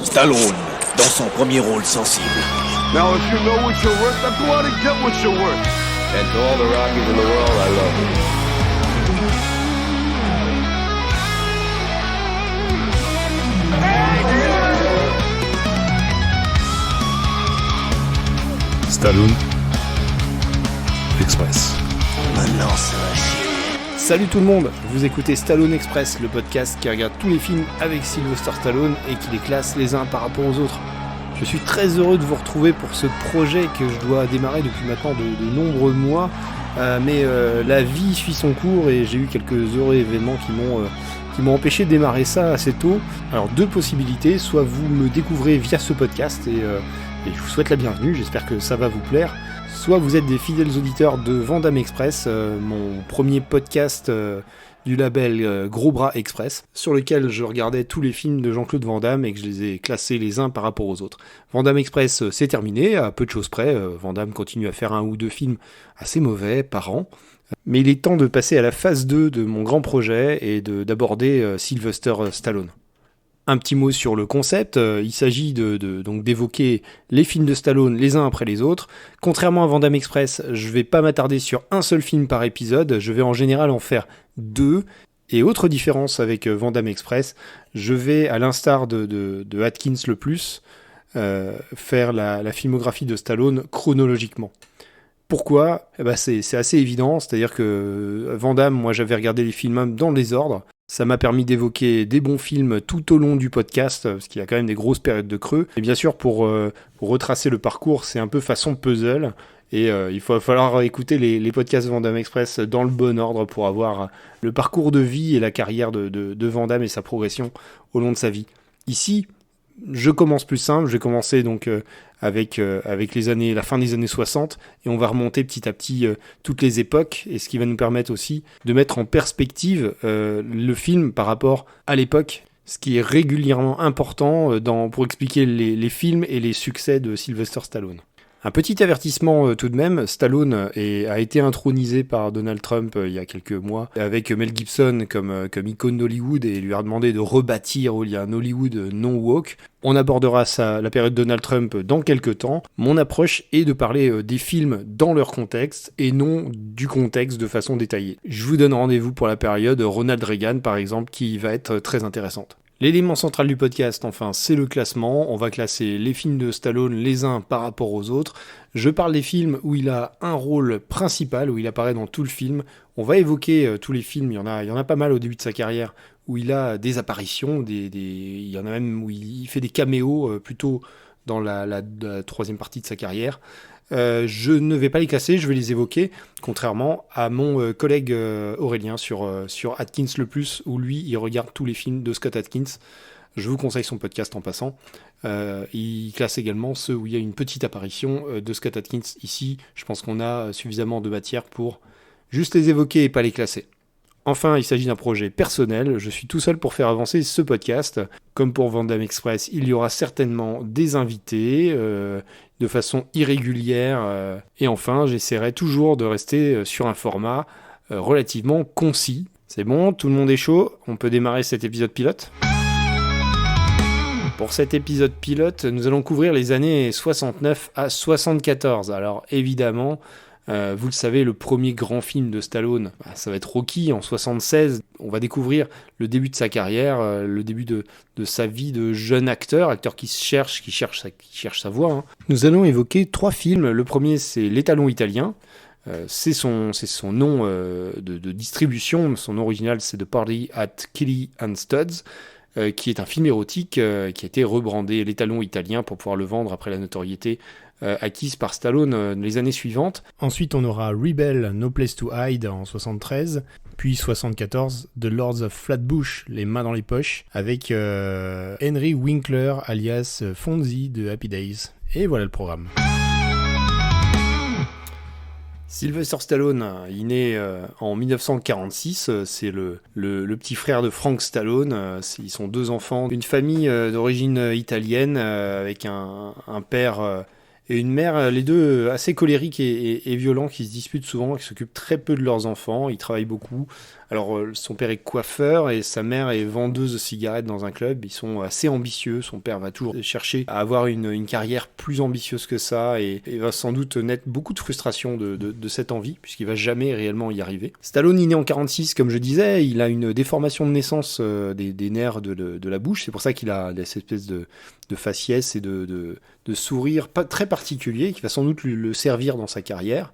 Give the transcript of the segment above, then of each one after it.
Stallone, dans son premier rôle sensible. Now, if you know what you're worth, then go out and get what you're worth. And to all the Rockies in the world, I love you. Stallone Express. Maintenant, ça va chier. Salut tout le monde, vous écoutez Stallone Express, le podcast qui regarde tous les films avec Sylvester Stallone et qui les classe les uns par rapport aux autres. Je suis très heureux de vous retrouver pour ce projet que je dois démarrer depuis maintenant de nombreux mois, mais la vie suit son cours et j'ai eu quelques heureux événements qui m'ont empêché de démarrer ça assez tôt. Alors deux possibilités, soit vous me découvrez via ce podcast et je vous souhaite la bienvenue, j'espère que ça va vous plaire. Soit vous êtes des fidèles auditeurs de Van Damme Express, mon premier podcast du label Gros Bras Express, sur lequel je regardais tous les films de Jean-Claude Van Damme et que je les ai classés les uns par rapport aux autres. Van Damme Express, c'est terminé, à peu de choses près. Van Damme continue à faire un ou deux films assez mauvais par an. Mais il est temps de passer à la phase 2 de mon grand projet et d'aborder Sylvester Stallone. Un petit mot sur le concept, il s'agit donc d'évoquer les films de Stallone les uns après les autres. Contrairement à Van Damme Express, je vais pas m'attarder sur un seul film par épisode, je vais en général en faire deux. Et autre différence avec Van Damme Express, je vais, à l'instar de Atkins le Plus, faire la filmographie de Stallone chronologiquement. Pourquoi ? C'est assez évident, c'est-à-dire que Van Damme, moi j'avais regardé les films dans le désordre. Ça m'a permis d'évoquer des bons films tout au long du podcast, parce qu'il y a quand même des grosses périodes de creux. Et bien sûr, pour retracer le parcours, c'est un peu façon puzzle. Et il va falloir écouter les podcasts Van Damme Express dans le bon ordre pour avoir le parcours de vie et la carrière de Van Damme et sa progression au long de sa vie. Ici, je commence plus simple, je vais commencer donc avec la fin des années 60 et on va remonter petit à petit toutes les époques et ce qui va nous permettre aussi de mettre en perspective le film par rapport à l'époque, ce qui est régulièrement important pour expliquer les films et les succès de Sylvester Stallone. Un petit avertissement tout de même, Stallone a été intronisé par Donald Trump il y a quelques mois avec Mel Gibson comme icône d'Hollywood et lui a demandé de rebâtir un Hollywood non woke. On abordera la période Donald Trump dans quelques temps. Mon approche est de parler des films dans leur contexte et non du contexte de façon détaillée. Je vous donne rendez-vous pour la période Ronald Reagan par exemple qui va être très intéressante. L'élément central du podcast, enfin, c'est le classement. On va classer les films de Stallone les uns par rapport aux autres. Je parle des films où il a un rôle principal, où il apparaît dans tout le film. On va évoquer tous les films, il y en a pas mal au début de sa carrière, où il a des apparitions, il y en a même où il fait des caméos plutôt dans la troisième partie de sa carrière. Je ne vais pas les classer, je vais les évoquer, contrairement à mon collègue Aurélien sur Atkins le Plus, où lui, il regarde tous les films de Scott Adkins. Je vous conseille son podcast en passant. Il classe également ceux où il y a une petite apparition de Scott Adkins. Ici, je pense qu'on a suffisamment de matière pour juste les évoquer et pas les classer. Enfin, il s'agit d'un projet personnel, je suis tout seul pour faire avancer ce podcast. Comme pour Van Damme Express, il y aura certainement des invités de façon irrégulière. Et enfin, j'essaierai toujours de rester sur un format relativement concis. C'est bon, tout le monde est chaud, on peut démarrer cet épisode pilote ? Pour cet épisode pilote, nous allons couvrir les années 69 à 74. Alors évidemment, vous le savez, le premier grand film de Stallone, ça va être Rocky en 76. On va découvrir le début de sa carrière, le début de sa vie de jeune acteur qui cherche sa voie. Hein. Nous allons évoquer 3 films. Le premier, c'est L'Étalon italien. C'est son nom de distribution. Son nom original, c'est The Party at Kelly and Studs, qui est un film érotique qui a été rebrandé L'Étalon italien pour pouvoir le vendre après la notoriété acquise par Stallone les années suivantes. Ensuite, on aura Rebel, No Place to Hide en 73, puis 74, The Lords of Flatbush, Les mains dans les poches, avec Henry Winkler, alias Fonzie de Happy Days. Et voilà le programme. Sylvester Stallone, il naît en 1946, c'est le petit frère de Frank Stallone, ils sont 2 enfants d'une famille d'origine italienne avec un père et une mère, les deux assez colériques et violents qui se disputent souvent, qui s'occupent très peu de leurs enfants, ils travaillent beaucoup. Alors, son père est coiffeur et sa mère est vendeuse de cigarettes dans un club. Ils sont assez ambitieux. Son père va toujours chercher à avoir une carrière plus ambitieuse que ça et va sans doute naître beaucoup de frustration de cette envie, puisqu'il va jamais réellement y arriver. Stallone, il est né en 46, comme je disais. Il a une déformation de naissance des nerfs de la bouche. C'est pour ça qu'il a cette espèce de faciès et de sourire très particulier qui va sans doute le servir dans sa carrière.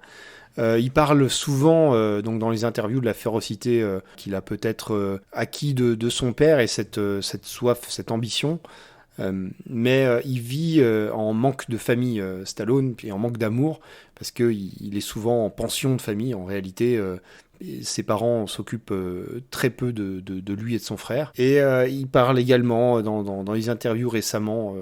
Il parle souvent donc dans les interviews de la férocité qu'il a peut-être acquis de son père et cette soif, cette ambition. Mais il vit en manque de famille, Stallone, et en manque d'amour, parce qu'il est souvent en pension de famille. En réalité, ses parents s'occupent très peu de lui et de son frère. Et il parle également dans les interviews récemment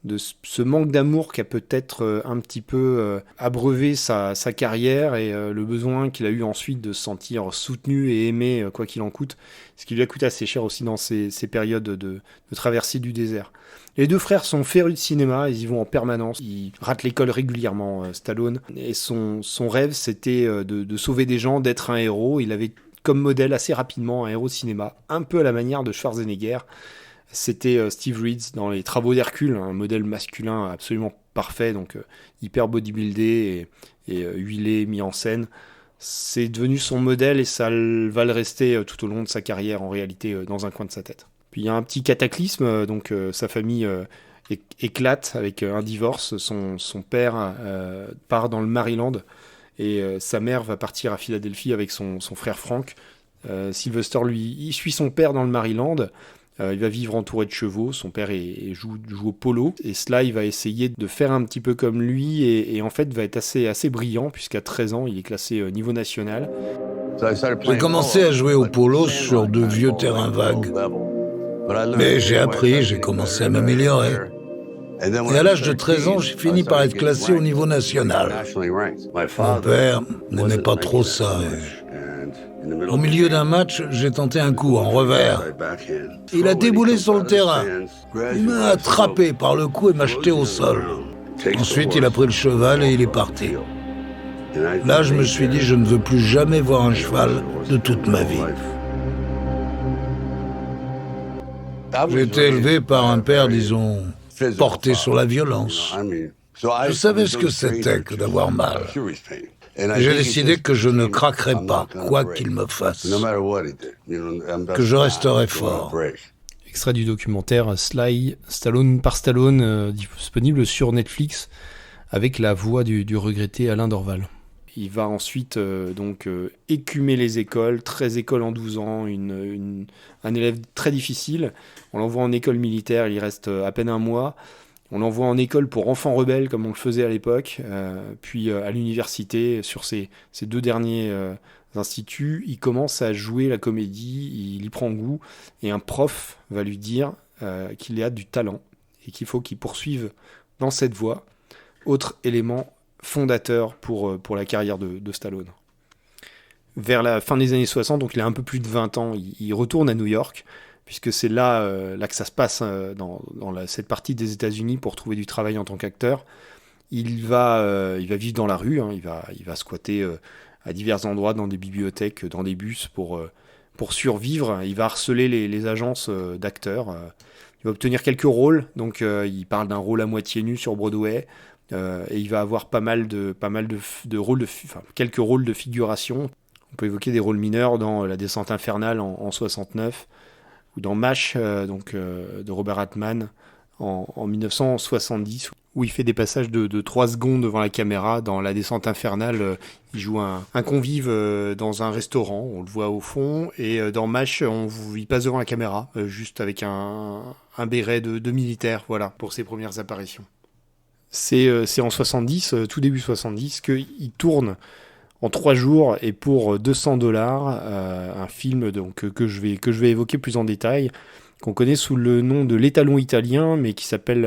de ce manque d'amour qui a peut-être un petit peu abreuvé sa carrière et le besoin qu'il a eu ensuite de se sentir soutenu et aimé quoi qu'il en coûte, ce qui lui a coûté assez cher aussi dans ces périodes de traversée du désert. Les deux frères sont férus de cinéma, ils y vont en permanence, ils ratent l'école régulièrement, Stallone, et son rêve c'était de sauver des gens, d'être un héros. Il avait comme modèle assez rapidement un héros de cinéma, un peu à la manière de Schwarzenegger. C'était Steve Reeves dans Les Travaux d'Hercule, un modèle masculin absolument parfait, donc hyper bodybuildé et huilé, mis en scène. C'est devenu son modèle et ça va le rester tout au long de sa carrière, en réalité, dans un coin de sa tête. Puis il y a un petit cataclysme, donc sa famille éclate avec un divorce. Son père part dans le Maryland et sa mère va partir à Philadelphie avec son frère Frank. Sylvester, lui, il suit son père dans le Maryland. Il va vivre entouré de chevaux, son père joue au polo, et Sly va essayer de faire un petit peu comme lui, et en fait va être assez brillant, puisqu'à 13 ans, il est classé niveau national. J'ai commencé à jouer au polo sur de vieux terrains vagues, mais j'ai commencé à m'améliorer. Et à l'âge de 13 ans, j'ai fini par être classé au niveau national. Mon père n'aimait pas trop ça. Au milieu d'un match, j'ai tenté un coup en revers. Il a déboulé sur le terrain. Il m'a attrapé par le cou et m'a jeté au sol. Ensuite, il a pris le cheval et il est parti. Là, je me suis dit, je ne veux plus jamais voir un cheval de toute ma vie. J'ai été élevé par un père, disons, porté sur la violence. Je savais ce que c'était que d'avoir mal. J'ai décidé que je ne craquerais pas, quoi qu'il me fasse, que je resterai fort. Extrait du documentaire Sly, Stallone par Stallone, disponible sur Netflix, avec la voix du regretté Alain Dorval. Il va ensuite écumer les écoles, 13 écoles en 12 ans, un élève très difficile. On l'envoie en école militaire, il y reste à peine un mois. On l'envoie en école pour enfants rebelles, comme on le faisait à l'époque, puis à l'université, sur ces deux derniers instituts, il commence à jouer la comédie, il y prend goût, et un prof va lui dire qu'il a du talent, et qu'il faut qu'il poursuive dans cette voie. Autre élément fondateur pour la carrière de Stallone. Vers la fin des années 60, donc il a un peu plus de 20 ans, il retourne à New York, puisque c'est là que ça se passe dans cette partie des États-Unis pour trouver du travail en tant qu'acteur. Il va vivre dans la rue, il va squatter à divers endroits, dans des bibliothèques, dans des bus pour survivre. Il va harceler les agences d'acteurs. Il va obtenir quelques rôles, donc il parle d'un rôle à moitié nu sur Broadway, et il va avoir pas mal de rôles, quelques rôles de figuration. On peut évoquer des rôles mineurs dans La Descente infernale en 69, ou dans MASH, de Robert Altman, en 1970, où il fait des passages de 3 secondes devant la caméra. Dans La Descente infernale, il joue un convive dans un restaurant, on le voit au fond, et dans MASH, il passe devant la caméra, juste avec un béret de militaire, voilà, pour ses premières apparitions. C'est en 70, tout début 70, qu'il tourne en 3 jours et pour $200, un film que je vais évoquer plus en détail, qu'on connaît sous le nom de L'étalon italien, mais qui s'appelle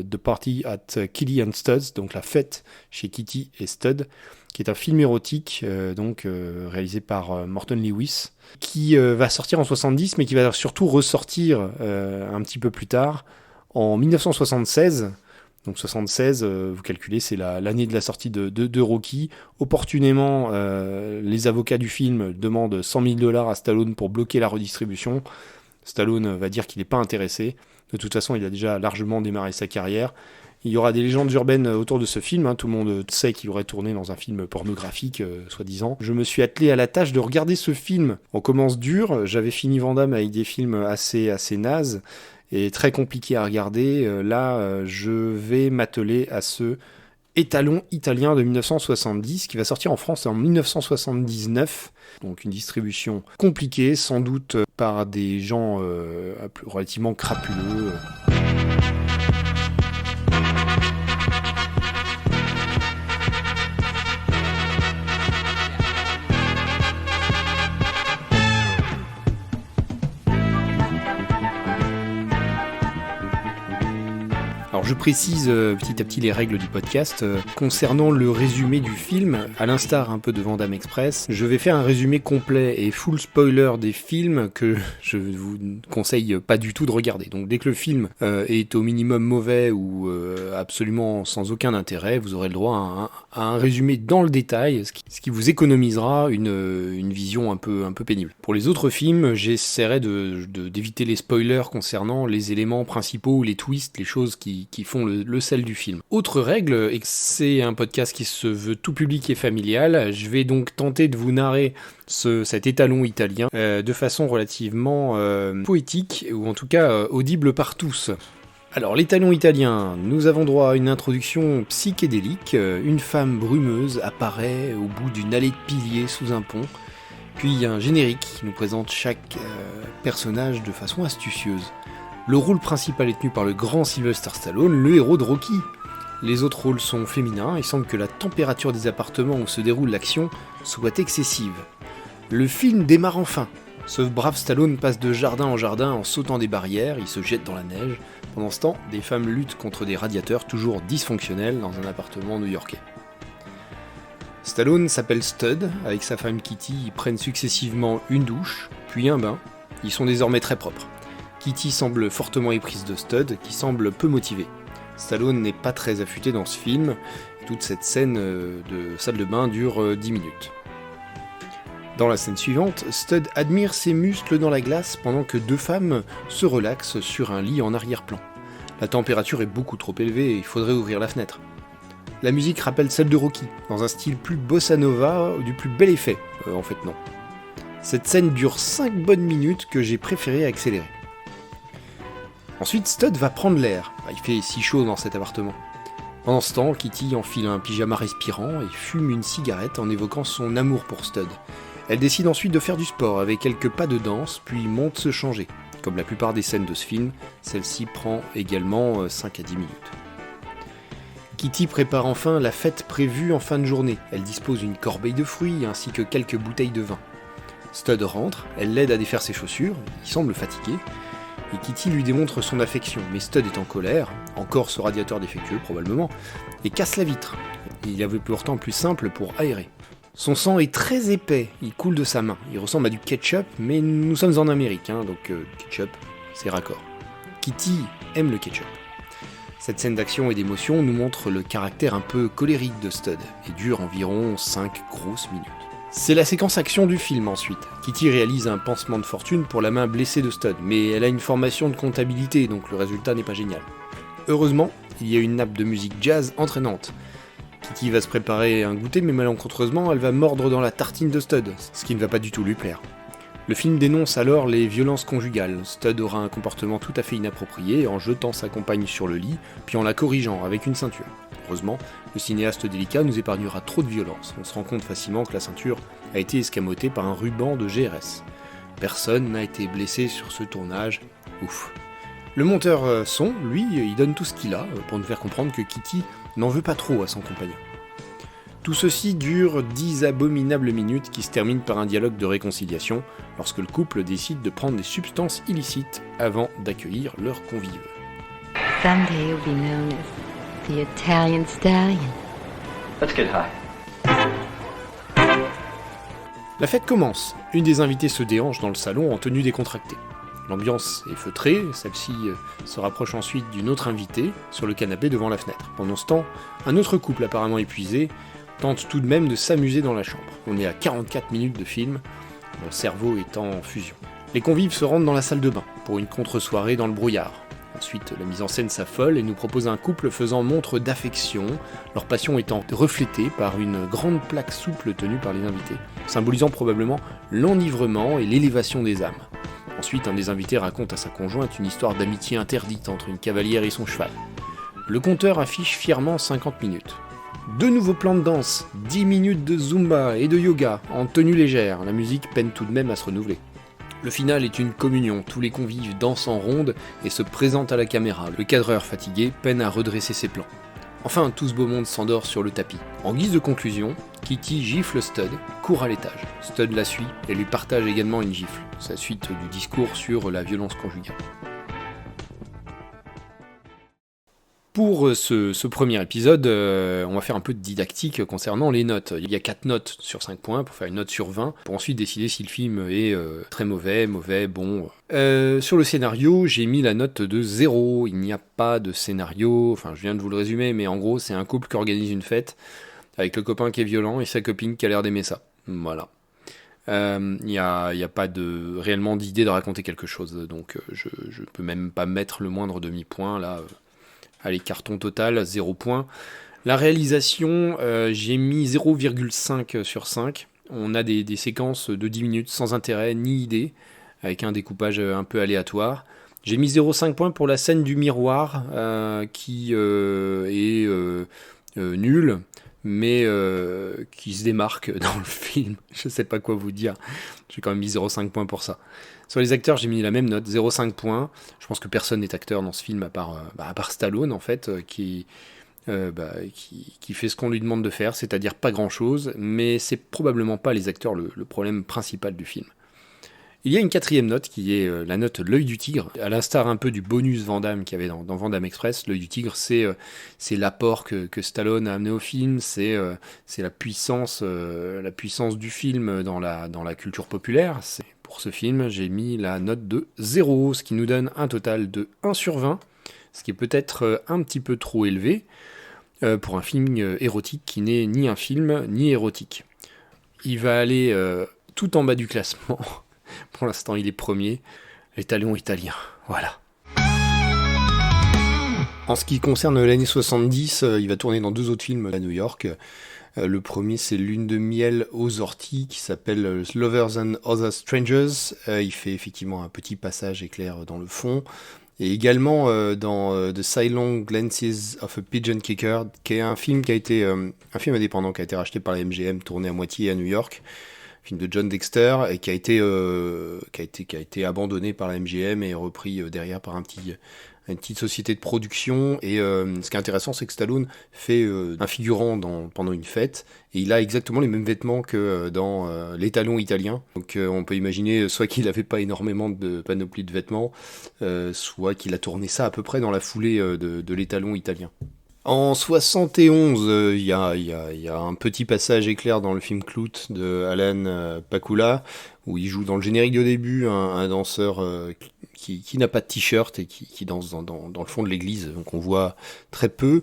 The Party at Kitty and Studs, donc la fête chez Kitty et Stud, qui est un film érotique réalisé par Morton Lewis, qui va sortir en 70, mais qui va surtout ressortir un petit peu plus tard, en 1976, Donc 76, vous calculez, c'est l'année de la sortie de Rocky. Opportunément, les avocats du film demandent $100 000 à Stallone pour bloquer la redistribution. Stallone va dire qu'il n'est pas intéressé. De toute façon, il a déjà largement démarré sa carrière. Il y aura des légendes urbaines autour de ce film. Tout le monde sait qu'il aurait tourné dans un film pornographique, soi-disant. Je me suis attelé à la tâche de regarder ce film. On commence dur. J'avais fini Van Damme avec des films assez nazes et très compliqués à regarder. Là, je vais m'atteler à ce étalon italien de 1970 qui va sortir en France en 1979. Donc une distribution compliquée, sans doute par des gens relativement crapuleux. Alors je précise petit à petit les règles du podcast. Concernant le résumé du film, à l'instar un peu de Van Damme Express, je vais faire un résumé complet et full spoiler des films que je vous conseille pas du tout de regarder. Donc dès que le film est au minimum mauvais ou absolument sans aucun intérêt, vous aurez le droit à un résumé dans le détail, ce qui vous économisera une vision un peu pénible. Pour les autres films, j'essaierai d'éviter les spoilers concernant les éléments principaux ou les twists, les choses qui font le sel du film. Autre règle, et que c'est un podcast qui se veut tout public et familial, je vais donc tenter de vous narrer cet étalon italien de façon relativement poétique, ou en tout cas audible par tous. Alors, l'étalon italien, nous avons droit à une introduction psychédélique. Une femme brumeuse apparaît au bout d'une allée de piliers sous un pont, puis un générique qui nous présente chaque personnage de façon astucieuse. Le rôle principal est tenu par le grand Sylvester Stallone, le héros de Rocky. Les autres rôles sont féminins, il semble que la température des appartements où se déroule l'action soit excessive. Le film démarre enfin. Ce brave Stallone passe de jardin en jardin en sautant des barrières, il se jette dans la neige. Pendant ce temps, des femmes luttent contre des radiateurs toujours dysfonctionnels dans un appartement new-yorkais. Stallone s'appelle Stud, avec sa femme Kitty, ils prennent successivement une douche, puis un bain. Ils sont désormais très propres. Kitty semble fortement éprise de Stud, qui semble peu motivé. Stallone n'est pas très affûté dans ce film, toute cette scène de salle de bain dure 10 minutes. Dans la scène suivante, Stud admire ses muscles dans la glace pendant que deux femmes se relaxent sur un lit en arrière-plan. La température est beaucoup trop élevée et il faudrait ouvrir la fenêtre. La musique rappelle celle de Rocky, dans un style plus bossa nova, du plus bel effet. En fait non. Cette scène dure 5 bonnes minutes que j'ai préféré accélérer. Ensuite, Stud va prendre l'air. Il fait si chaud dans cet appartement. Pendant ce temps, Kitty enfile un pyjama respirant et fume une cigarette en évoquant son amour pour Stud. Elle décide ensuite de faire du sport avec quelques pas de danse, puis monte se changer. Comme la plupart des scènes de ce film, celle-ci prend également 5 à 10 minutes. Kitty prépare enfin la fête prévue en fin de journée. Elle dispose d'une corbeille de fruits ainsi que quelques bouteilles de vin. Stud rentre, elle l'aide à défaire ses chaussures, il semble fatigué, et Kitty lui démontre son affection, mais Stud est en colère, encore ce radiateur défectueux probablement, et casse la vitre. Il y avait pourtant plus simple pour aérer. Son sang est très épais, il coule de sa main, il ressemble à du ketchup, mais nous sommes en Amérique, donc ketchup, c'est raccord. Kitty aime le ketchup. Cette scène d'action et d'émotion nous montre le caractère un peu colérique de Stud, et dure environ 5 grosses minutes. C'est la séquence action du film ensuite. Kitty réalise un pansement de fortune pour la main blessée de Stud, mais elle a une formation de comptabilité, donc le résultat n'est pas génial. Heureusement, il y a une nappe de musique jazz entraînante. Kitty va se préparer un goûter, mais malencontreusement, elle va mordre dans la tartine de Stud, ce qui ne va pas du tout lui plaire. Le film dénonce alors les violences conjugales. Stud aura un comportement tout à fait inapproprié en jetant sa compagne sur le lit, puis en la corrigeant avec une ceinture. Heureusement, le cinéaste délicat nous épargnera trop de violence. On se rend compte facilement que la ceinture a été escamotée par un ruban de GRS. Personne n'a été blessé sur ce tournage. Ouf. Le monteur son, lui, il donne tout ce qu'il a pour nous faire comprendre que Kitty n'en veut pas trop à son compagnon. Tout ceci dure 10 abominables minutes qui se terminent par un dialogue de réconciliation lorsque le couple décide de prendre des substances illicites avant d'accueillir leurs convives. Someday you'll be known as the Italian Stallion. Let's get high. La fête commence. Une des invitées se déhanche dans le salon en tenue décontractée. L'ambiance est feutrée, celle-ci se rapproche ensuite d'une autre invitée sur le canapé devant la fenêtre. Pendant ce temps, un autre couple apparemment épuisé tente tout de même de s'amuser dans la chambre. On est à 44 minutes de film, mon cerveau est en fusion. Les convives se rendent dans la salle de bain pour une contre-soirée dans le brouillard. Ensuite, la mise en scène s'affole et nous propose un couple faisant montre d'affection, leur passion étant reflétée par une grande plaque souple tenue par les invités, symbolisant probablement l'enivrement et l'élévation des âmes. Ensuite, un des invités raconte à sa conjointe une histoire d'amitié interdite entre une cavalière et son cheval. Le compteur affiche fièrement 50 minutes. 2 nouveaux plans de danse, 10 minutes de zumba et de yoga en tenue légère, la musique peine tout de même à se renouveler. Le final est une communion, tous les convives dansent en ronde et se présentent à la caméra. Le cadreur fatigué peine à redresser ses plans. Enfin, tout ce beau monde s'endort sur le tapis. En guise de conclusion, Kitty gifle Stud, court à l'étage. Stud la suit et lui partage également une gifle. C'est la suite du discours sur la violence conjugale. Pour ce premier épisode, on va faire un peu de didactique concernant les notes. Il y a 4 notes sur 5 points pour faire une note sur 20, pour ensuite décider si le film est très mauvais, bon. Sur le scénario, j'ai mis la note de 0. Il n'y a pas de scénario, enfin je viens de vous le résumer, mais en gros c'est un couple qui organise une fête, avec le copain qui est violent et sa copine qui a l'air d'aimer ça. Voilà. Il n'y a pas réellement d'idée de raconter quelque chose, donc je peux même pas mettre le moindre demi-point là. Allez, carton total, 0 point. La réalisation, j'ai mis 0,5 sur 5. On a des séquences de 10 minutes sans intérêt ni idée, avec un découpage un peu aléatoire. J'ai mis 0,5 points pour la scène du miroir, qui est nulle, mais qui se démarque dans le film. Je sais pas quoi vous dire. J'ai quand même mis 0,5 points pour ça. Sur les acteurs, j'ai mis la même note, 0,5 points. Je pense que personne n'est acteur dans ce film, à part Stallone, en fait, qui fait ce qu'on lui demande de faire, c'est-à-dire pas grand-chose, mais c'est probablement pas les acteurs le problème principal du film. Il y a une 4e note, qui est la note L'œil du tigre. À l'instar un peu du bonus Van Damme qu'il y avait dans Van Damme Express, L'œil du tigre, c'est l'apport que Stallone a amené au film, c'est la puissance du film dans la culture populaire. Pour ce film, j'ai mis la note de 0, ce qui nous donne un total de 1 sur 20, ce qui est peut-être un petit peu trop élevé pour un film érotique qui n'est ni un film ni érotique. Il va aller tout en bas du classement. Pour l'instant, il est premier. Les talons italiens, voilà. En ce qui concerne l'année 70, il va tourner dans 2 autres films à New York. Le premier, c'est Lune de miel aux orties, qui s'appelle Lovers and Other Strangers. Il fait effectivement un petit passage éclair dans le fond. Et également dans The Sidelong Glances of a Pigeon Kicker, qui est un film un film indépendant qui a été racheté par la MGM, tourné à moitié à New York. Film de John Dexter, et qui a été abandonné par la MGM et repris derrière par une petite société de production. Et ce qui est intéressant, c'est que Stallone fait un figurant pendant une fête, et il a exactement les mêmes vêtements que dans Les Talons italiens. Donc on peut imaginer soit qu'il n'avait pas énormément de panoplie de vêtements, soit qu'il a tourné ça à peu près dans la foulée de Les Talons italiens. En 71, il y a un petit passage éclair dans le film Clout de Alan Pakula, où il joue dans le générique au début un danseur qui n'a pas de t-shirt et qui danse dans le fond de l'église, donc on voit très peu.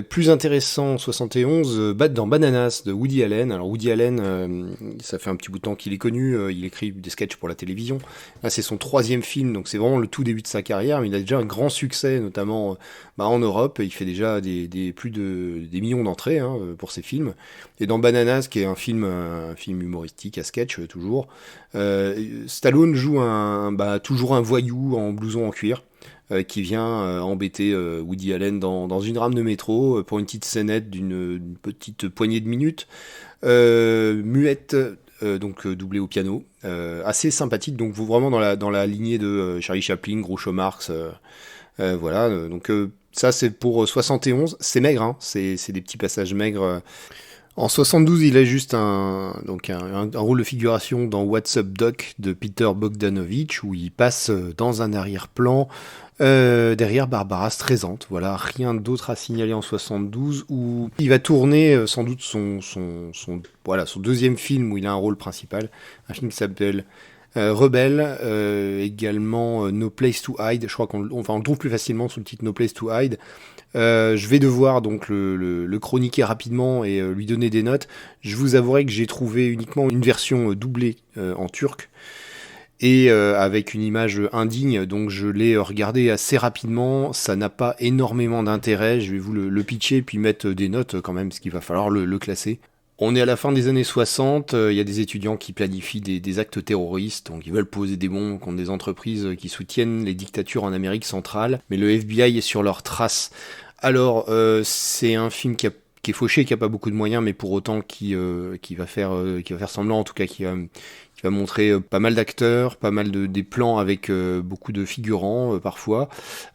Plus intéressant, en 71, dans Bananas de Woody Allen. Alors Woody Allen, ça fait un petit bout de temps qu'il est connu, il écrit des sketchs pour la télévision. Là, c'est son 3e film, donc c'est vraiment le tout début de sa carrière, mais il a déjà un grand succès, notamment en Europe. Il fait déjà des millions d'entrées pour ses films. Et dans Bananas, qui est un film humoristique à sketch toujours, Stallone joue toujours un voyou en blouson en cuir, qui vient embêter Woody Allen dans une rame de métro pour une petite scénette d'une petite poignée de minutes, muette, donc doublée au piano, assez sympathique, donc vraiment dans la lignée de Charlie Chaplin, Groucho Marx, voilà, donc ça c'est pour 71, c'est maigre, c'est des petits passages maigres. En 72, il a juste un rôle de figuration dans What's Up Doc de Peter Bogdanovich, où il passe dans un arrière-plan derrière Barbara Streisand. Voilà, rien d'autre à signaler en 72, où il va tourner sans doute son 2e film où il a un rôle principal, un film qui s'appelle Rebelle, également No Place to Hide, je crois on le trouve plus facilement sous le titre No Place to Hide. Je vais devoir donc le chroniquer rapidement et lui donner des notes. Je vous avouerai que j'ai trouvé uniquement une version doublée en turc et avec une image indigne, donc je l'ai regardé assez rapidement. Ça n'a pas énormément d'intérêt, je vais vous le pitcher puis mettre des notes quand même, parce qu'il va falloir le classer. On est à la fin des années 60, il y a des étudiants qui planifient des actes terroristes, donc ils veulent poser des bombes contre des entreprises qui soutiennent les dictatures en Amérique centrale, mais le FBI est sur leur trace. Alors, c'est un film qui est fauché, qui a pas beaucoup de moyens, mais pour autant qui va faire semblant, en tout cas qui va montrer pas mal d'acteurs, pas mal des plans avec beaucoup de figurants parfois,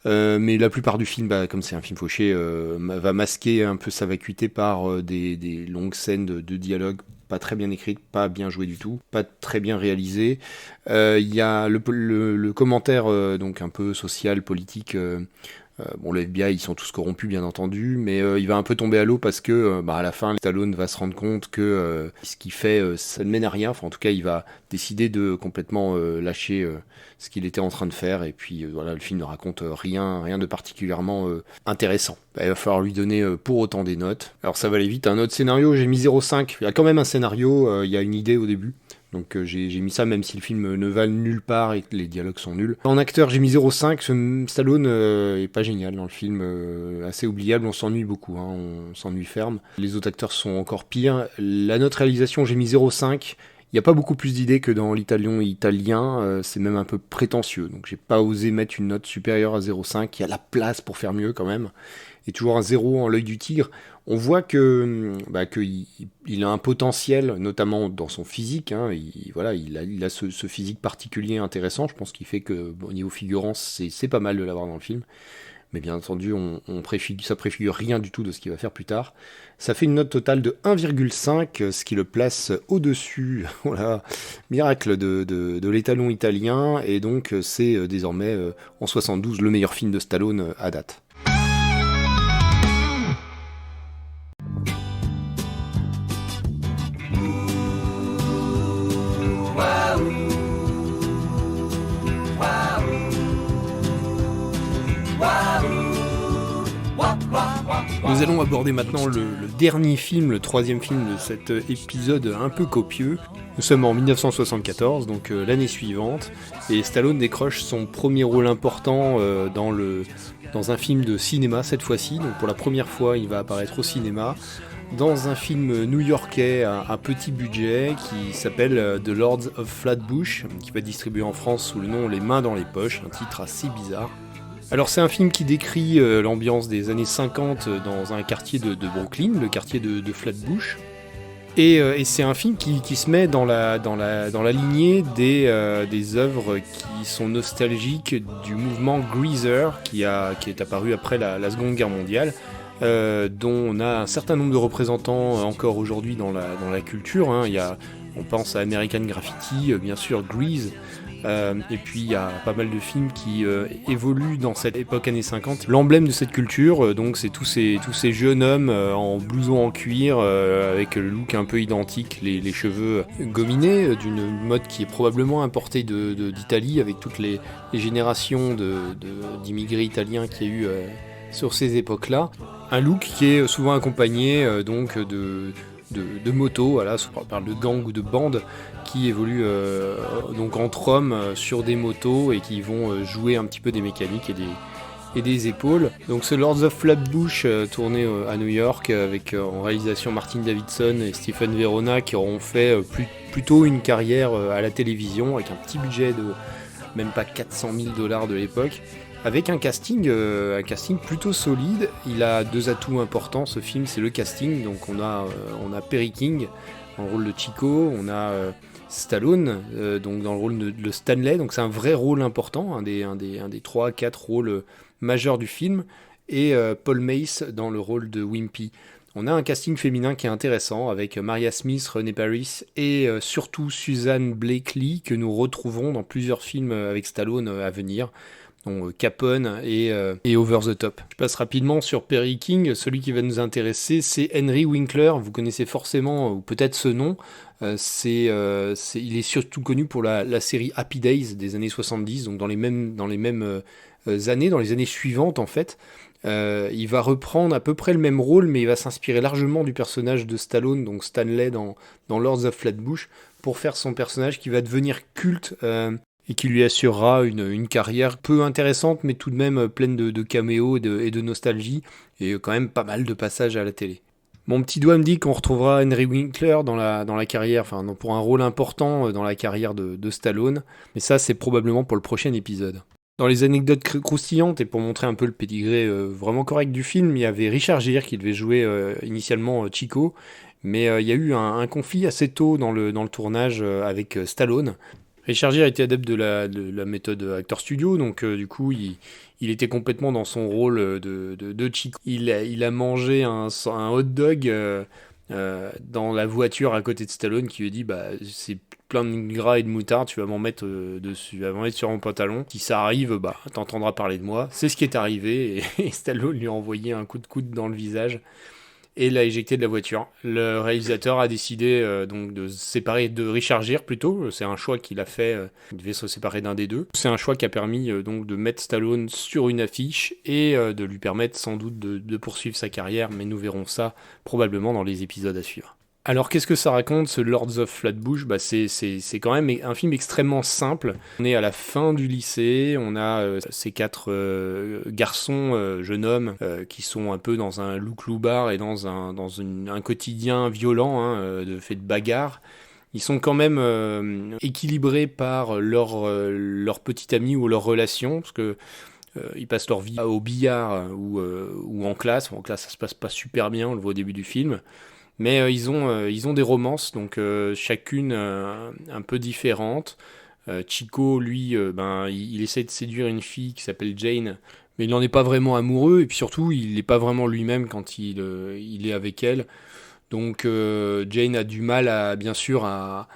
mais la plupart du film, comme c'est un film fauché, va masquer un peu sa vacuité par des longues scènes de dialogue pas très bien écrites, pas bien jouées du tout, pas très bien réalisées. Il y a le commentaire donc un peu social, politique. Le FBI, ils sont tous corrompus, bien entendu, mais il va un peu tomber à l'eau parce que, à la fin, Stallone va se rendre compte que ce qu'il fait, ça ne mène à rien. Enfin, en tout cas, il va décider de complètement lâcher ce qu'il était en train de faire. Et puis, voilà, le film ne raconte rien de particulièrement intéressant. Il va falloir lui donner pour autant des notes. Alors, ça va aller vite. Un autre scénario, j'ai mis 0,5. Il y a quand même un scénario, il y a une idée au début. Donc j'ai mis ça même si le film ne va nulle part et que les dialogues sont nuls. En acteur, j'ai mis 0,5. Stallone est pas génial dans le film, assez oubliable, on s'ennuie beaucoup, on s'ennuie ferme. Les autres acteurs sont encore pires. La note réalisation, j'ai mis 0,5. Il n'y a pas beaucoup plus d'idées que dans l'Italien italien, c'est même un peu prétentieux. Donc j'ai pas osé mettre une note supérieure à 0,5. Il y a la place pour faire mieux quand même. Et toujours un 0 en l'œil du tigre. On voit qu'il a un potentiel, notamment dans son physique. Il a ce physique particulier intéressant. Je pense qu'il fait que, au niveau figurant, c'est pas mal de l'avoir dans le film. Mais bien entendu, ça préfigure rien du tout de ce qu'il va faire plus tard. Ça fait une note totale de 1,5, ce qui le place au-dessus, voilà, miracle de l'étalon italien. Et donc, c'est désormais, en 72, le meilleur film de Stallone à date. Nous allons aborder maintenant le dernier film, le troisième film de cet épisode un peu copieux. Nous sommes en 1974, donc l'année suivante, et Stallone décroche son premier rôle important dans un film de cinéma cette fois-ci. Donc pour la première fois, il va apparaître au cinéma dans un film new-yorkais à petit budget qui s'appelle The Lords of Flatbush, qui va être distribué en France sous le nom Les Mains dans les Poches, un titre assez bizarre. Alors c'est un film qui décrit l'ambiance des années 50 dans un quartier de Brooklyn, le quartier de Flatbush. Et c'est un film qui se met dans la lignée des œuvres qui sont nostalgiques du mouvement Greaser qui est apparu après la Seconde Guerre mondiale, dont on a un certain nombre de représentants encore aujourd'hui dans la culture. On pense à American Graffiti, bien sûr Grease. Et puis il y a pas mal de films qui évoluent dans cette époque années 50. L'emblème de cette culture, donc c'est tous ces jeunes hommes en blouson en cuir avec le look un peu identique, les cheveux gominés, d'une mode qui est probablement importée d'Italie avec toutes les générations d'immigrés italiens qu'il y a eu sur ces époques-là. Un look qui est souvent accompagné donc de motos, voilà, on parle de gangs ou de bandes qui évoluent donc entre hommes sur des motos et qui vont jouer un petit peu des mécaniques et des épaules. Donc ce Lords of Flatbush tourné à New York avec en réalisation Martin Davidson et Stephen Verona qui auront fait plutôt une carrière à la télévision avec un petit budget de même pas $400 000 de l'époque. Avec un casting plutôt solide. Il a deux atouts importants, ce film, c'est le casting. Donc on a Perry King dans le rôle de Chico, on a Stallone donc dans le rôle de Stanley, donc c'est un vrai rôle important, un des 3-4 rôles majeurs du film, et Paul Mace dans le rôle de Wimpy. On a un casting féminin qui est intéressant avec Maria Smith, Renée Paris et surtout Suzanne Blakely que nous retrouvons dans plusieurs films avec Stallone à venir. donc Capone et Over the Top. Je passe rapidement sur Perry King. Celui qui va nous intéresser, c'est Henry Winkler. Vous connaissez forcément, ou peut-être ce nom. Il est surtout connu pour la série Happy Days des années 70, donc dans les mêmes années, dans les années suivantes en fait. Il va reprendre à peu près le même rôle, mais il va s'inspirer largement du personnage de Stallone, donc Stanley dans Lords of Flatbush, pour faire son personnage qui va devenir culte et qui lui assurera une carrière peu intéressante, mais tout de même pleine de caméos et de nostalgie, et quand même pas mal de passages à la télé. Mon petit doigt me dit qu'on retrouvera Henry Winkler dans la carrière, pour un rôle important dans la carrière de Stallone, mais ça c'est probablement pour le prochain épisode. Dans les anecdotes croustillantes, et pour montrer un peu le pédigré vraiment correct du film, il y avait Richard Gere qui devait jouer initialement Chico, mais il y a eu un conflit assez tôt dans le tournage avec Stallone. Richard Gere était adepte de la méthode acteur studio, donc du coup il était complètement dans son rôle de Chico. Il a mangé un hot dog dans la voiture à côté de Stallone qui lui dit c'est plein de gras et de moutarde, tu vas m'en mettre dessus, tu vas m'en mettre sur mon pantalon. Si ça arrive, t'entendras parler de moi. C'est ce qui est arrivé et Stallone lui a envoyé un coup de coude dans le visage et l'a éjecté de la voiture. Le réalisateur a décidé donc de se séparer de Richard Gere plutôt. C'est un choix qu'il a fait. Il devait se séparer d'un des deux. C'est un choix qui a permis donc de mettre Stallone sur une affiche et de lui permettre sans doute de poursuivre sa carrière, mais nous verrons ça probablement dans les épisodes à suivre. Alors qu'est-ce que ça raconte ce Lords of Flatbush ? C'est quand même un film extrêmement simple. On est à la fin du lycée, on a ces 4 garçons, jeunes hommes, qui sont un peu dans un loup-cloubar et dans un quotidien violent, fait de bagarres. Ils sont quand même équilibrés par leur petit ami ou leur relation, parce que ils passent leur vie au billard ou en classe. En classe, ça se passe pas super bien, on le voit au début du film. Mais ils ont des romances, donc chacune un peu différente. Chico, lui, il essaie de séduire une fille qui s'appelle Jane, mais il n'en est pas vraiment amoureux, et puis surtout, il n'est pas vraiment lui-même quand il est avec elle. Donc Jane a du mal, bien sûr, à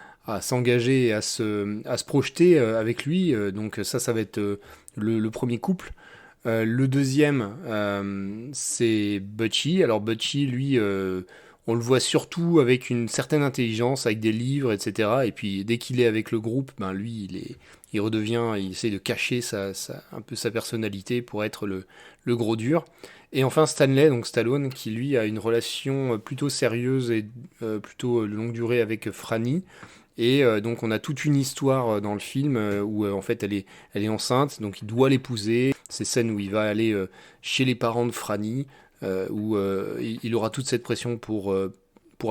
s'engager et à se projeter avec lui. Donc ça va être le premier couple. Le deuxième, c'est Butchie. Alors Butchie, lui... on le voit surtout avec une certaine intelligence, avec des livres, etc. Et puis dès qu'il est avec le groupe, lui, il essaie de cacher un peu sa personnalité pour être le gros dur. Et enfin Stanley, donc Stallone, qui lui a une relation plutôt sérieuse et plutôt de longue durée avec Franny. Et donc on a toute une histoire dans le film où en fait elle est enceinte, donc il doit l'épouser. Ces scènes où il va aller chez les parents de Franny, où il aura toute cette pression pour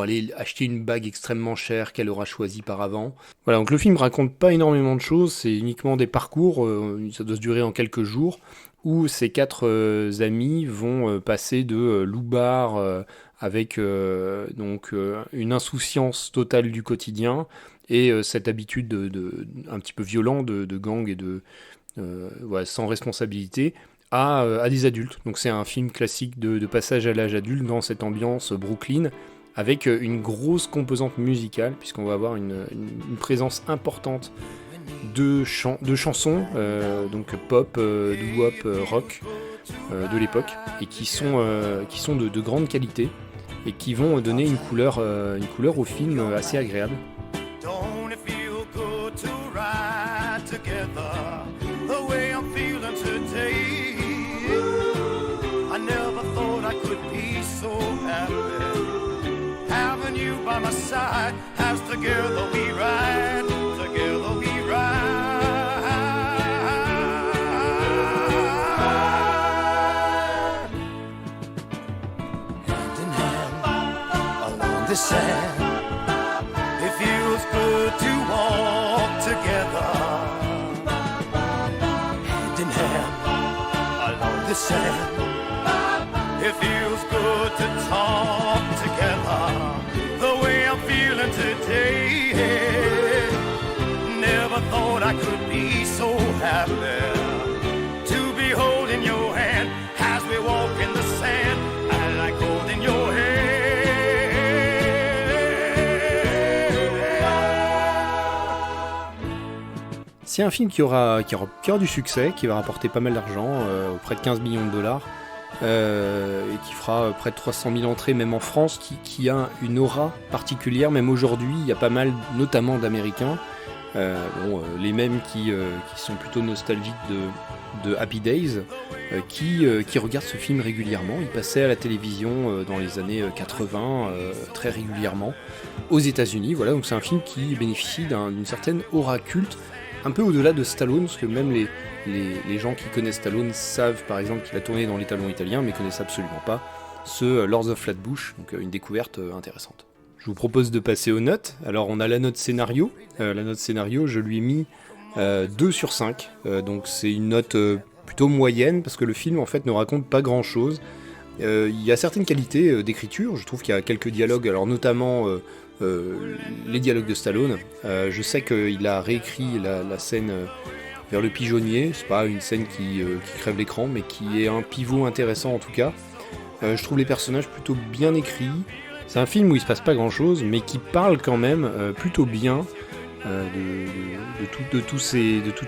aller acheter une bague extrêmement chère qu'elle aura choisie par avant. Voilà, donc le film raconte pas énormément de choses, c'est uniquement des parcours, ça doit se durer en quelques jours, où ces 4 amis vont passer de loup-bar avec une insouciance totale du quotidien et cette habitude un petit peu violent de gang et sans responsabilité, à des adultes. Donc c'est un film classique de passage à l'âge adulte dans cette ambiance Brooklyn, avec une grosse composante musicale, puisqu'on va avoir une présence importante de chansons, donc pop, doo-wop, rock de l'époque, et qui sont de grande qualité, et qui vont donner une couleur au film assez agréable. By my side, as together we ride, together we ride. Hand in hand, along the sand, it feels good to walk together. Hand in hand, along the sand, it feels good to talk together. Feeling today, never thought I could be so happy to be holding your hand as we walk in the sand. I like holding your hand. C'est un film qui aura du succès, qui va rapporter pas mal d'argent, près de 15 millions de dollars, et qui fera près de 300 000 entrées, même en France, qui a une aura particulière. Même aujourd'hui, il y a pas mal, notamment d'Américains, les mêmes qui sont plutôt nostalgiques de Happy Days, qui regardent ce film régulièrement. Il passait à la télévision dans les années 80 très régulièrement aux États-Unis. Voilà, donc c'est un film qui bénéficie d'une certaine aura culte, un peu au-delà de Stallone, parce que même les gens qui connaissent Stallone savent par exemple qu'il a tourné dans l'étalon italien, mais connaissent absolument pas ce Lords of Flatbush, donc une découverte intéressante. Je vous propose de passer aux notes. Alors on a la note scénario. La note scénario, je lui ai mis 2 sur 5. Donc c'est une note plutôt moyenne, parce que le film en fait ne raconte pas grand-chose. Il y a certaines qualités d'écriture. Je trouve qu'il y a quelques dialogues, alors notamment les dialogues de Stallone. Je sais qu'il a réécrit la scène vers le pigeonnier. C'est pas une scène qui crève l'écran, mais qui est un pivot intéressant en tout cas. Je trouve les personnages plutôt bien écrits. C'est un film où il se passe pas grand chose, mais qui parle quand même plutôt bien de toutes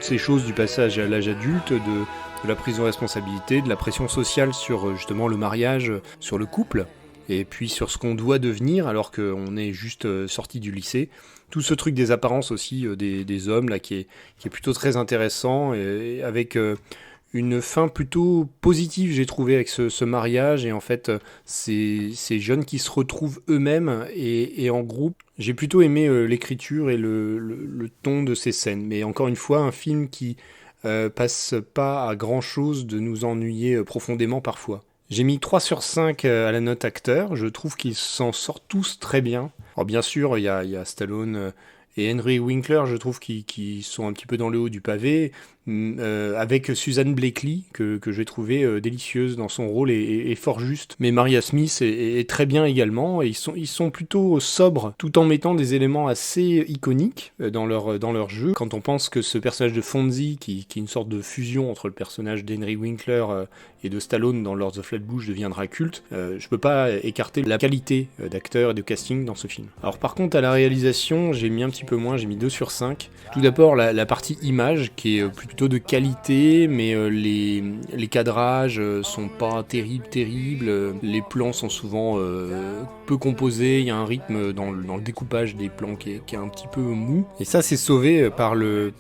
ces choses du passage à l'âge adulte, de la prise de responsabilité, de la pression sociale sur justement le mariage, sur le couple, et puis sur ce qu'on doit devenir alors qu'on est juste sorti du lycée. Tout ce truc des apparences aussi des hommes là qui est plutôt très intéressant, et avec une fin plutôt positive, j'ai trouvé, avec ce mariage, et en fait ces jeunes qui se retrouvent eux-mêmes et en groupe. J'ai plutôt aimé l'écriture et le ton de ces scènes, mais encore une fois un film qui passe pas à grand chose de nous ennuyer profondément parfois. J'ai mis 3 sur 5 à la note acteur. Je trouve qu'ils s'en sortent tous très bien. Alors bien sûr, il y a Stallone et Henry Winkler, je trouve, qui sont un petit peu dans le haut du pavé, avec Susan Blakely, que j'ai trouvé délicieuse dans son rôle et fort juste. Mais Maria Smith est très bien également, et ils sont plutôt sobres, tout en mettant des éléments assez iconiques dans leur jeu. Quand on pense que ce personnage de Fonzie, qui est une sorte de fusion entre le personnage d'Henry Winkler et de Stallone dans Lords of Flatbush, deviendra culte, je peux pas écarter la qualité d'acteur et de casting dans ce film. Alors par contre, à la réalisation, j'ai mis un petit peu moins, j'ai mis 2 sur 5. Tout d'abord, la partie image, qui est plutôt de qualité, mais les cadrages sont pas terribles, les plans sont souvent peu composés, il y a un rythme dans le découpage des plans qui est un petit peu mou, et ça c'est sauvé par le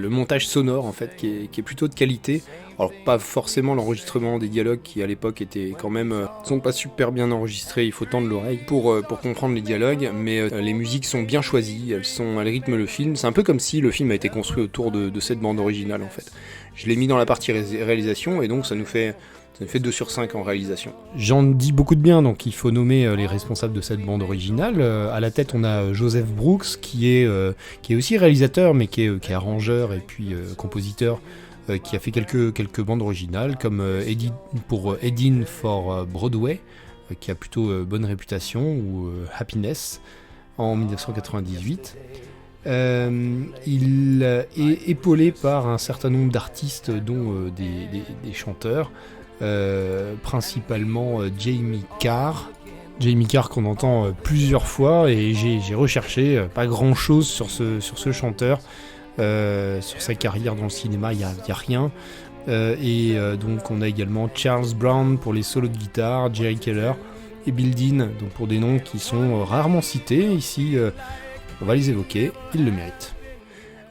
montage sonore en fait, qui est plutôt de qualité. Alors pas forcément l'enregistrement des dialogues qui à l'époque étaient quand même sont pas super bien enregistrés, il faut tendre l'oreille pour comprendre les dialogues, mais les musiques sont bien choisies, elles rythment le film. C'est un peu comme si le film a été construit autour de cette bande originale en fait. Je l'ai mis dans la partie réalisation, et donc ça nous fait 2 sur 5 en réalisation. J'en dis beaucoup de bien, donc il faut nommer les responsables de cette bande originale. À la tête, on a Joseph Brooks, qui est aussi réalisateur, mais qui est arrangeur et puis compositeur, qui a fait quelques bandes originales, comme pour Headin' for Broadway, qui a plutôt bonne réputation, ou Happiness, en 1998. Il est épaulé par un certain nombre d'artistes, dont des chanteurs, principalement Jamie Carr qu'on entend plusieurs fois, et j'ai recherché pas grand chose sur ce chanteur. Sur sa carrière dans le cinéma, il n'y a rien. Donc on a également Charles Brown pour les solos de guitare, Jerry Keller et Bill Dean, donc pour des noms qui sont rarement cités. Ici, on va les évoquer, ils le méritent.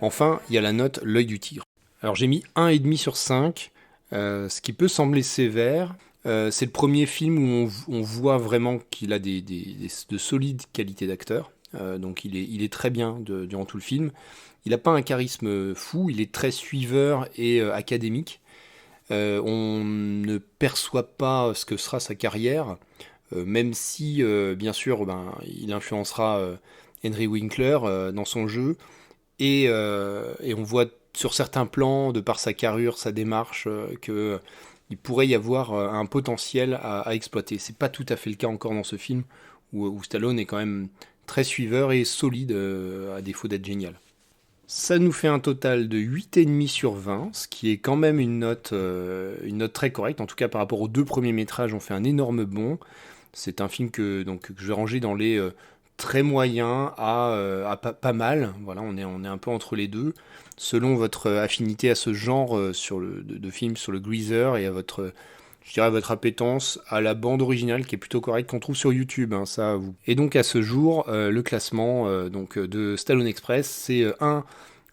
Enfin, il y a la note L'œil du tigre. Alors j'ai mis 1,5 sur 5, ce qui peut sembler sévère. C'est le premier film où on voit vraiment qu'il a de solides qualités d'acteur. Donc il est très bien durant tout le film. Il n'a pas un charisme fou, il est très suiveur et académique. On ne perçoit pas ce que sera sa carrière, même si, bien sûr, il influencera Henry Winkler dans son jeu. Et on voit sur certains plans, de par sa carrure, sa démarche, qu'il pourrait y avoir un potentiel à exploiter. C'est pas tout à fait le cas encore dans ce film, où Stallone est quand même très suiveur et solide, à défaut d'être génial. Ça nous fait un total de 8,5 sur 20, ce qui est quand même une note très correcte. En tout cas, par rapport aux 2 premiers métrages, on fait un énorme bond. C'est un film que je vais ranger dans les très moyen à pas mal. Voilà, on est un peu entre les deux, selon votre affinité à ce genre de film sur le Greaser et à votre appétence à la bande originale qui est plutôt correcte, qu'on trouve sur YouTube. Ça, vous. Et donc à ce jour, le classement de Stallone Express, c'est 1.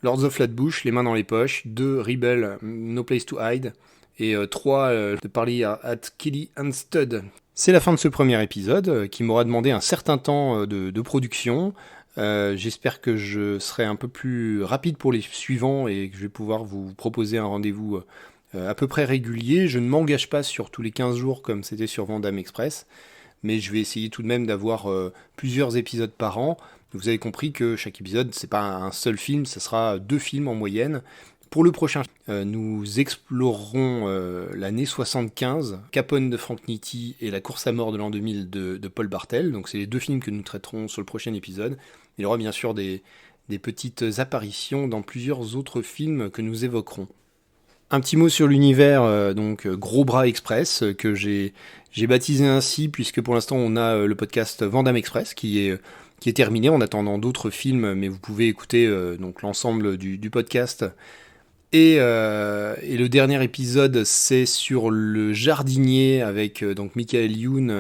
Lords of Flatbush, Les mains dans les poches, 2. Rebel, No Place to Hide, et 3. The Party at Kelly and Stud. C'est la fin de ce premier épisode qui m'aura demandé un certain temps de production. J'espère que je serai un peu plus rapide pour les suivants et que je vais pouvoir vous proposer un rendez-vous à peu près régulier. Je ne m'engage pas sur tous les 15 jours comme c'était sur Van Damme Express, mais je vais essayer tout de même d'avoir plusieurs épisodes par an. Vous avez compris que chaque épisode, c'est pas un seul film, ça sera 2 films en moyenne. Pour le prochain, nous explorerons l'année 75, Capone de Frank Nitti et La course à mort de l'an 2000 de Paul Bartel. Donc c'est les 2 films que nous traiterons sur le prochain épisode. Il y aura bien sûr des petites apparitions dans plusieurs autres films que nous évoquerons. Un petit mot sur l'univers, donc Gros Bras Express, que j'ai baptisé ainsi, puisque pour l'instant on a le podcast Van Damme Express qui est terminé en attendant d'autres films, mais vous pouvez écouter donc l'ensemble du podcast. Et le dernier épisode, c'est sur le jardinier avec donc Michael Youn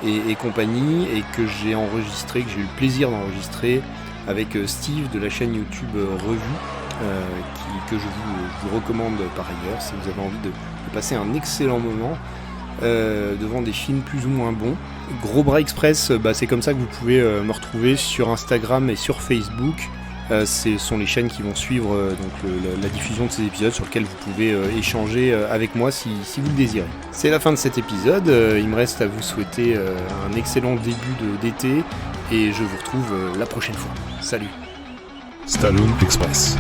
et compagnie, et que j'ai enregistré, que j'ai eu le plaisir d'enregistrer avec Steve de la chaîne YouTube Revue, que je vous recommande par ailleurs si vous avez envie de passer un excellent moment devant des films plus ou moins bons. Gros Bras Express, c'est comme ça que vous pouvez me retrouver sur Instagram et sur Facebook. Ce sont les chaînes qui vont suivre la diffusion de ces épisodes, sur lesquels vous pouvez échanger avec moi si vous le désirez. C'est la fin de cet épisode, il me reste à vous souhaiter un excellent début d'été, et je vous retrouve la prochaine fois. Salut. Stallone Express.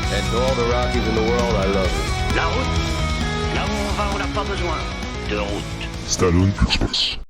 And to all the Rockies in the world, I love you. La route, là où on va, on n'a pas besoin de route. Stallone Express.